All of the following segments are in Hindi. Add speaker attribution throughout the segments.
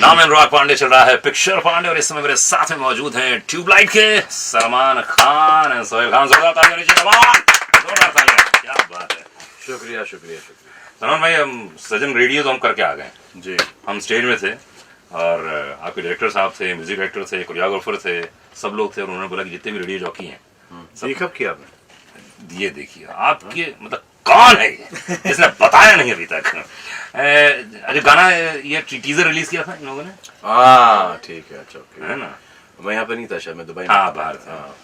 Speaker 1: नाम अनुराग पांडे चल रहा है पिक्चर पांडे और इस समय मेरे साथ में मौजूद हैं ट्यूबलाइट के सलमान खान एंड सोहेल खान। जोरदार तालियां दीजिए सलमान, जोरदार तालियां। क्या बात है,
Speaker 2: शुक्रिया शुक्रिया शुक्रिया।
Speaker 1: सलमान भाई, हम सजन रेडियो तो हम करके आ गए
Speaker 2: जी।
Speaker 1: हम स्टेज में थे और आपके डायरेक्टर साहब थे, म्यूजिक डायरेक्टर थे, कोरियोग्राफर थे, सब लोग थे और उन्होंने बोला कि जितने भी रेडियो जॉकी हैं
Speaker 2: ये कब किया आपने?
Speaker 1: ये देखिए आपके मतलब कौन है ये इसने बताया नहीं अभी तक। अरे गाना ये टीजर रिलीज किया था इन लोगों ने।
Speaker 2: हाँ ठीक है, अच्छा ओके।
Speaker 1: है ना,
Speaker 2: मैं यहाँ पे नहीं था शायद, मैं दुबई में
Speaker 1: हाँ बाहर था,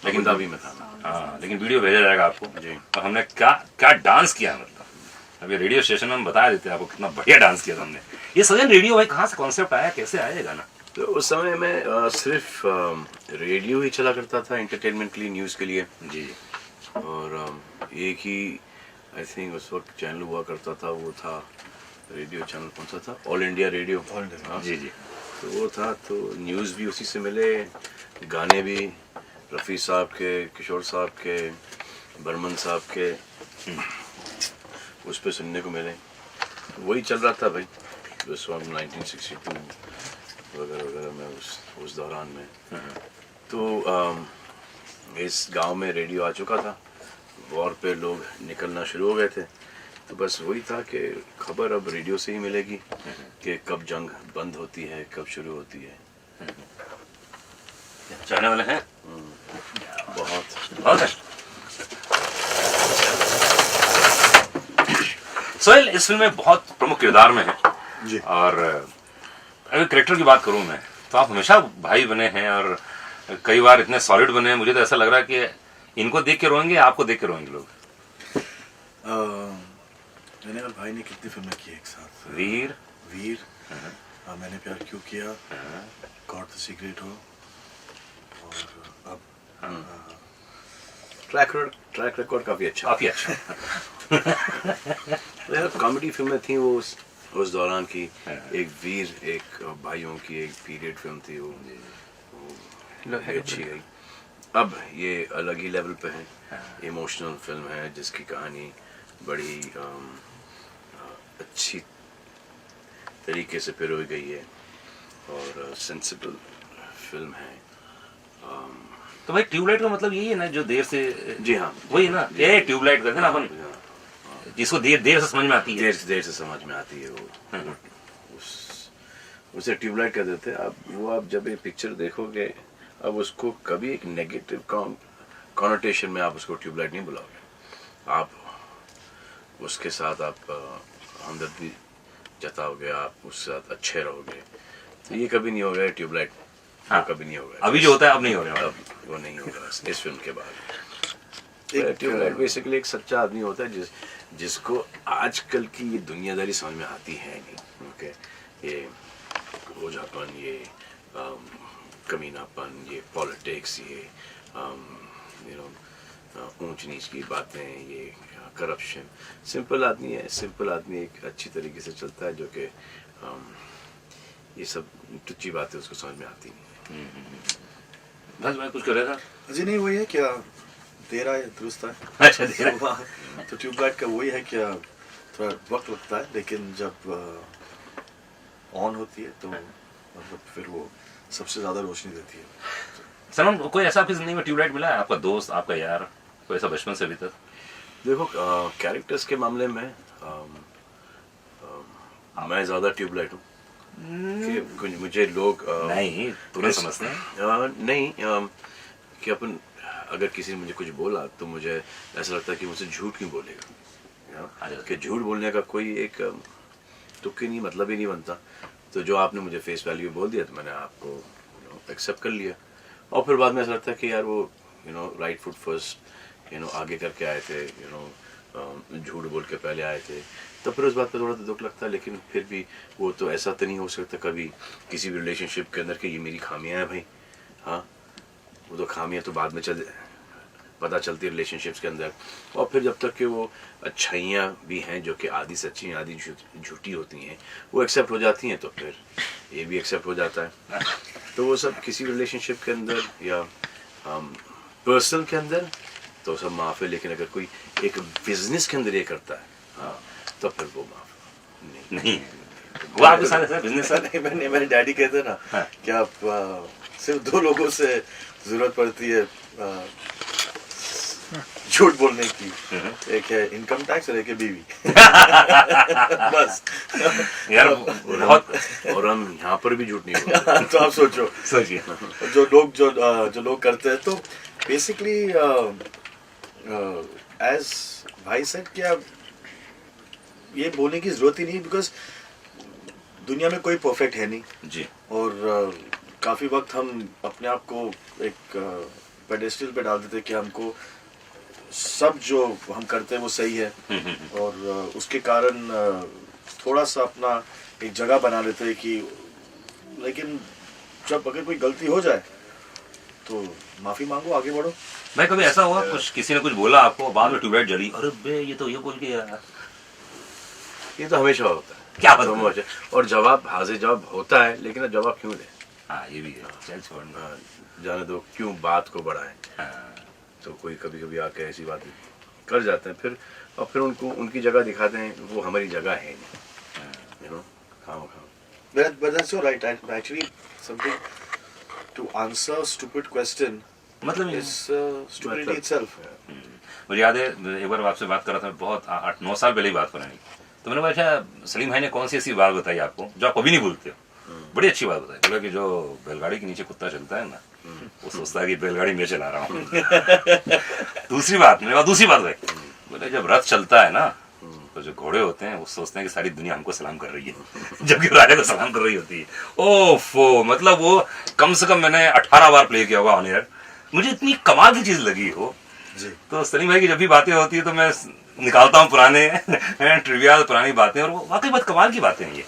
Speaker 2: लेकिन अभी में था।
Speaker 1: हाँ लेकिन वीडियो भेजा जाएगा आपको
Speaker 2: जी।
Speaker 1: और हमने क्या क्या डांस किया, मतलब अभी रेडियो स्टेशन में हम बता देते हैं आपको कितना बढ़िया डांस किया था हमने। ये सजन रेडियो भाई कहाँ से कॉन्सेप्ट आया, कैसे आया ये गाना?
Speaker 2: तो उस समय मैं सिर्फ रेडियो ही चला करता था एंटरटेनमेंट के लिए, न्यूज़ के लिए
Speaker 1: जी।
Speaker 2: और एक ही आई थिंक उस वक्त चैनल हुआ करता था, वो था रेडियो चैनल, कौन सा था? All India Radio.
Speaker 1: जी जी।
Speaker 2: तो वो था, तो न्यूज़ भी उसी से मिले, गाने भी रफ़ी साहब के, किशोर साहब के, बर्मन साहब के उस पर सुनने को मिले। वही चल रहा था भाई उस वक्त 1962 वगैरह वगैरह में, उस दौरान में। तो इस गांव में रेडियो आ चुका था, वॉर पे लोग निकलना शुरू हो गए थे, तो बस वही था कि खबर अब रेडियो से ही मिलेगी कि कब जंग बंद होती है, कब शुरू होती है।
Speaker 1: चाहने वाले हैं
Speaker 2: बहुत
Speaker 1: बहुत है। सोहेल इस फिल्म में बहुत प्रमुख किरदार में है
Speaker 2: जी।
Speaker 1: और अगर करेक्टर की बात करूं मैं तो आप हमेशा भाई बने हैं और कई बार इतने सॉलिड बने हैं, मुझे तो ऐसा लग रहा है कि इनको देख के रोएंगे, आपको देख के रोएंगे लोग।
Speaker 3: मैंने और भाई ने कितनी फिल्में की एक साथ?
Speaker 1: वीर,
Speaker 3: मैंने प्यार क्यों किया, गॉड द सीक्रेट हो, और अब
Speaker 2: ट्रैक रिकॉर्ड काफी अच्छा।
Speaker 1: काफी अच्छा।
Speaker 2: तो यार कॉमेडी फिल्में थी वो उस दौरान की। एक वीर, एक भाइयों की एक पीरियड फिल्म थी, वो भी अच्छी गई। अब ये अलग ही लेवल पे है, इमोशनल फिल्म है जिसकी कहानी बड़ी अच्छी तरीके से पिरोई गई है और सेंसिबल फिल्म है।
Speaker 1: तो भाई ट्यूबलाइट का मतलब यही है ना, जो देर से।
Speaker 2: जी हाँ,
Speaker 1: वही है ना, ये ट्यूबलाइट करते ना अपन, जिसको देर से समझ में आती है।
Speaker 2: देर से समझ में आती है वो, उसे ट्यूबलाइट कह देते हैं। अब वो आप जब ये पिक्चर देखोगे, अब उसको कभी एक नेगेटिव कॉनोटेशन में आप उसको ट्यूबलाइट नहीं बुलाओगे, आप उसके साथ आप हमदर्दी जताओगे, आप उसके साथ अच्छे रहोगे। तो ये कभी नहीं होगा ट्यूबलाइट। हाँ, कभी नहीं होगा।
Speaker 1: अभी जो होता है अब नहीं हो रहा,
Speaker 2: अब वो नहीं होगा इस फिल्म के बाद। ट्यूबलाइट बेसिकली एक सच्चा आदमी होता है जिसको आजकल की ये दुनियादारी समझ में आती है नहीं। ओके, ये ओझापन, ये कमीनापन, ये पॉलिटिक्स, ये ऊंच नीच की बातें, ये करप्शन। सिंपल आदमी है, सिंपल आदमी एक अच्छी तरीके से चलता है, जो कि ये सब टुच्ची बातें उसको समझ में आती नहीं।
Speaker 1: बस मैं कुछ कर रहा था
Speaker 3: जी नहीं, वही है क्या तेरा है दुरुस्त है।
Speaker 1: अच्छा, तेरा।
Speaker 3: तो ट्यूबलाइट का वही है क्या, थोड़ा वक्त लगता है, लेकिन जब ऑन होती है तो मतलब फिर वो सबसे ज्यादा रोशनी देती है।
Speaker 1: सलमान, कोई ऐसा आपकी जिंदगी में ट्यूबलाइट मिला है, आपका दोस्त, आपका यार, कोई ऐसा बचपन से अभी तक?
Speaker 2: देखो कैरेक्टर्स के मामले में मैं ज्यादा ट्यूबलाइट हूँ कि कुछ मुझे लोग
Speaker 1: नहीं तुरंत समझते हैं।
Speaker 2: नहीं कि अपन अगर किसी ने मुझे कुछ बोला तो मुझे ऐसा लगता है कि मुझसे झूठ क्यों बोलेगा, कि झूठ बोलने का कोई एक तुक्की नहीं, मतलब ही नहीं बनता। तो जो आपने मुझे फेस वैल्यू बोल दिया तो मैंने आपको एक्सेप्ट कर लिया, और फिर बाद में ऐसा लगता है कि यार वो राइट फुट फर्स्ट आगे करके आए थे, झूठ बोल के पहले आए थे, तो फिर उस बात पे थोड़ा तो दुख लगता है। लेकिन फिर भी वो तो ऐसा तो नहीं हो सकता कभी किसी भी रिलेशनशिप के अंदर कि ये मेरी खामियां हैं भाई। हाँ, वो तो खामियां तो बाद में पता चलती है रिलेशनशिप्स के अंदर, और फिर जब तक कि वो अच्छाइयाँ भी हैं जो कि आधी सच्ची हैं आधी झूठी होती हैं, वो एक्सेप्ट हो जाती हैं, तो फिर ये भी एक्सेप्ट हो जाता है। तो वो सब किसी रिलेशनशिप के अंदर या पर्सनल के अंदर तो सब माफ़ है, लेकिन अगर कोई एक बिजनेस के अंदर ये करता है, हाँ, तो फिर वो माफ़ नहीं।
Speaker 1: वो आपके साथ ऐसा बिजनेस है?
Speaker 3: नहीं, मैंने मेरे डैडी कहते हैं ना
Speaker 1: हाँ।
Speaker 3: कि आप सिर्फ 2 लोगों से जरूरत पड़ती है झूठ बोलने की, एक है इनकम टैक्स और एक है बीवी। बस।
Speaker 1: यार बहुत
Speaker 2: और हम यहाँ पर भी झूठ नहीं बोलते।
Speaker 3: तो आप सोचो
Speaker 1: सोचिए।
Speaker 3: जो लोग करते हैं, तो बेसिकली एज भाई सेड क्या ये बोलने की जरूरत ही नहीं, बिकॉज दुनिया में कोई परफेक्ट है नहीं,
Speaker 1: जी
Speaker 3: और काफी वक्त हम अपने आप को एक पेडेस्टल पे डाल देते हैं कि हमको सब जो हम करते हैं वो सही है, और उसके कारण थोड़ा सा अपना एक जगह बना लेते हैं कि, लेकिन जब अगर कोई गलती हो जाए तो माफी मांगो, आगे बढ़ो।
Speaker 1: भाई कभी ऐसा हुआ कुछ किसी ने कुछ बोला आपको, बाद में ट्यूबलाइट जली, अरे बे ये तो ये बोल के यार,
Speaker 2: ये तो हमेशा होता है।
Speaker 1: क्या पता?
Speaker 2: समझ। और जवाब हाजिर जवाब होता है, लेकिन अब जवाब क्यों दे?
Speaker 1: हाँ ये भी है, चल छोड़ना।
Speaker 2: हाँ, जाने दो, क्यों बात को बढ़ाएं।
Speaker 1: हाँ,
Speaker 2: तो कोई कभी कभी आके ऐसी बात कर जाते हैं, फिर और फिर उनको उनकी जगह दिखाते हैं, वो हमारी जगह है नहीं, यू नो। खाओ
Speaker 3: But that's your right. Actually, something to answer a stupid question
Speaker 1: मतलब ये-
Speaker 3: is stupidity itself.
Speaker 1: मुझे याद है एक बार आपसे बात कर रहा था, बहुत 8-9 साल पहले ही बात पुरानी, तो मैंने पूछा सलीम भाई ने कौन सी ऐसी बात बताई आपको जो आप कभी नहीं भूलते हो? बड़ी अच्छी बात बताई। बोला कि जो बैलगाड़ी के नीचे कुत्ता चलता है ना, वो सोचता है कि बैलगाड़ी मैं चला रहा हूँ। दूसरी बात, मेरे पास दूसरी बात भाई, बोले जब रथ चलता है ना, तो जो घोड़े होते हैं वो सोचते हैं कि सारी दुनिया हमको सलाम कर रही है, जबकि राजा को सलाम कर रही होती है। ओफो, मतलब वो कम से कम मैंने 18 बार प्ले किया होगा ऑन एयर, मुझे इतनी कमाल की चीज लगी हो।
Speaker 3: जी।
Speaker 1: तो सलीम भाई की जब भी बातें होती है तो मैं निकालता हूँ पुराने ट्रिविया, पुरानी बातें, और वो वाकई बहुत कमाल की बातें हैं ये।